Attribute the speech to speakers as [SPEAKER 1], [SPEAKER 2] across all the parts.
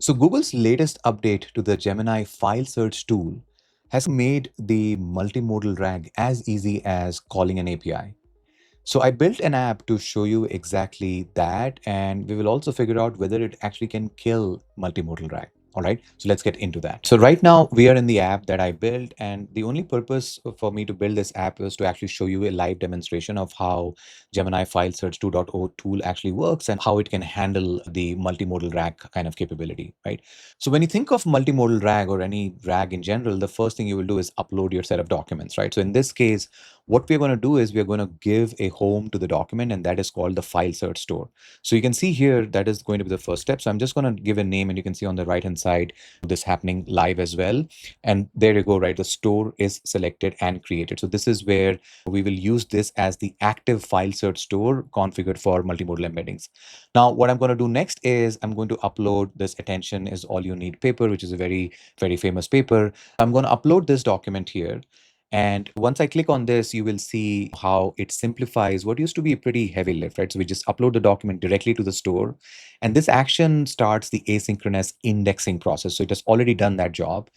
[SPEAKER 1] So Google's latest update to the Gemini File Search tool has made the multimodal RAG as easy as calling an API. So I built an app to show you exactly that, and we will also figure out whether it actually can kill multimodal RAG. All right, so let's get into that. So right now we are in the app that I built, and the only purpose for me to build this app was to actually show you a live demonstration of how Gemini File Search 2.0 tool actually works and how it can handle the multimodal RAG kind of capability, right? So when you think of multimodal RAG or any RAG in general, the first thing you will do is upload your set of documents, right? So in this case, what we're going to do is we're going to give a home to the document, and that is called the file search store. So you can see here that is going to be the first step. So I'm just going to give a name, and you can see on the right hand side this happening live as well. And there you go, right? The store is selected and created. So this is where we will use this as the active file search store configured for multimodal embeddings. Now, what I'm going to do next is I'm going to upload this attention is all you need paper, which is a very, very famous paper. I'm going to upload this document here. And once I click on this, you will see how it simplifies what used to be a pretty heavy lift, right? So we just upload the document directly to the store. And this action starts the asynchronous indexing process. So it has already done that job.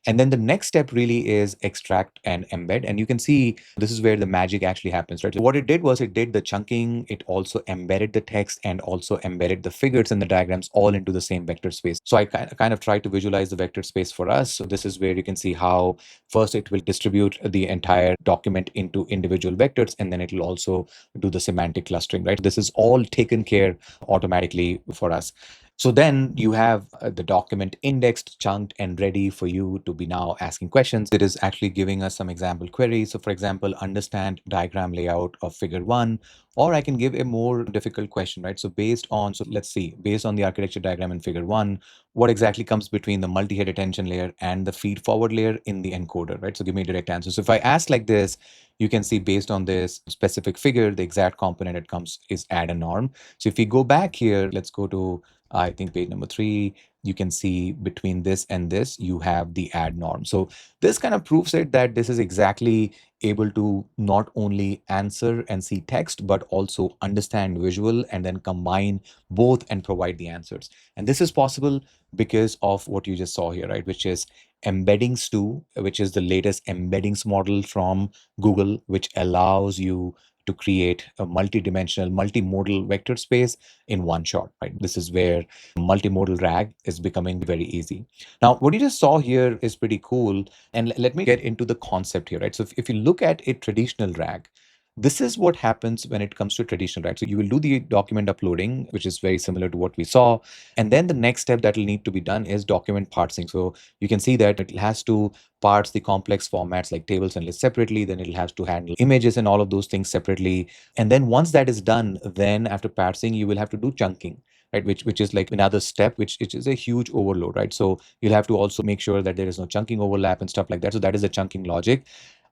[SPEAKER 1] And then the next step really is extract and embed. And you can see this is where the magic actually happens, right? So what it did was it did the chunking. It also embedded the text and also embedded the figures and the diagrams all into the same vector space. So I kind of tried to visualize the vector space for us. So this is where you can see how first it will distribute the entire document into individual vectors, and then it will also do the semantic clustering, right? This is all taken care automatically for us. So then you have the document indexed, chunked, and ready for you to be now asking questions. It is actually giving us some example queries. So for example, understand diagram layout of figure 1, or I can give a more difficult question, right? So let's see, based on the architecture diagram in figure 1, what exactly comes between the multi-head attention layer and the feed forward layer in the encoder, right? So give me a direct answer. So if I ask like this, you can see based on this specific figure, the exact component it comes is add a norm. So if we go back here, let's go to I think page number 3, you can see between this and this, you have the add norm. So this kind of proves it that this is exactly able to not only answer and see text, but also understand visual and then combine both and provide the answers. And this is possible because of what you just saw here, right? Which is Embeddings 2, which is the latest embeddings model from Google, which allows you to create a multi-dimensional, multimodal vector space in one shot, right? This is where multimodal RAG is becoming very easy. Now, what you just saw here is pretty cool. And let me get into the concept here, right? So if you look at a traditional RAG, this is what happens when it comes to traditional RAG. So you will do the document uploading, which is very similar to what we saw. And then the next step that will need to be done is document parsing. So you can see that it has to parse the complex formats like tables and lists separately. Then it'll have to handle images and all of those things separately. And then once that is done, then after parsing, you will have to do chunking, right? Which is like another step, which is a huge overload, right? So you'll have to also make sure that there is no chunking overlap and stuff like that. So that is the chunking logic.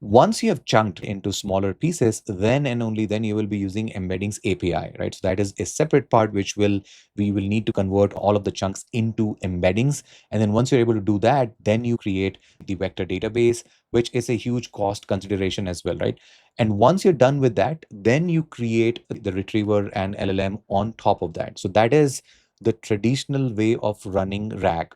[SPEAKER 1] Once you have chunked into smaller pieces, then and only then you will be using embeddings API, right? So that is a separate part which we will need to convert all of the chunks into embeddings. And then once you're able to do that, then you create the vector database, which is a huge cost consideration as well, right? And once you're done with that, then you create the retriever and LLM on top of that. So that is the traditional way of running RAG.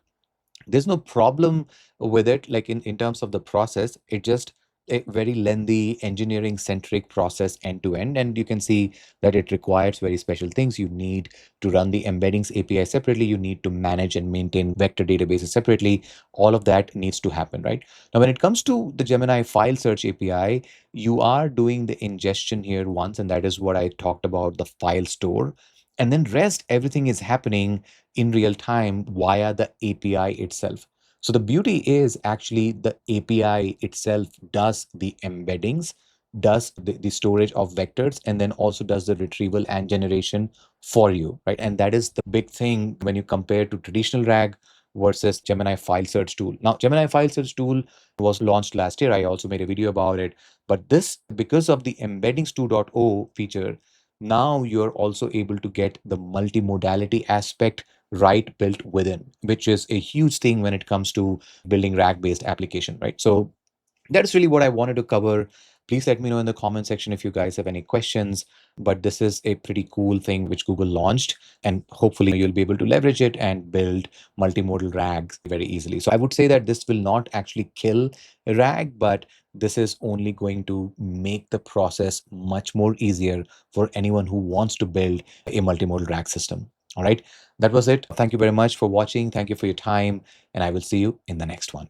[SPEAKER 1] There's no problem with it, like in terms of the process. It just a very lengthy engineering centric process end to end, and you can see that it requires very special things. You need to run the embeddings API separately, you need to manage and maintain vector databases separately. All of that needs to happen, right? Now when it comes to the Gemini file search API, you are doing the ingestion here once, and that is what I talked about, the file store. And then rest everything is happening in real time via the API itself. So the beauty is actually the API itself does the embeddings, does the storage of vectors, and then also does the retrieval and generation for you, right? And that is the big thing when you compare to traditional RAG versus Gemini File Search tool. Now, Gemini File Search tool was launched last year. I also made a video about it. But this, because of the Embeddings 2.0 feature, now you're also able to get the multimodality aspect right built within, which is a huge thing when it comes to building RAG based application, right? So that's really what I wanted to cover. Please let me know in the comment section if you guys have any questions. But this is a pretty cool thing which Google launched, and hopefully you'll be able to leverage it and build multimodal RAGs very easily. So I would say that this will not actually kill RAG, but this is only going to make the process much more easier for anyone who wants to build a multimodal RAG system. All right, that was it. Thank you very much for watching. Thank you for your time, and I will see you in the next one.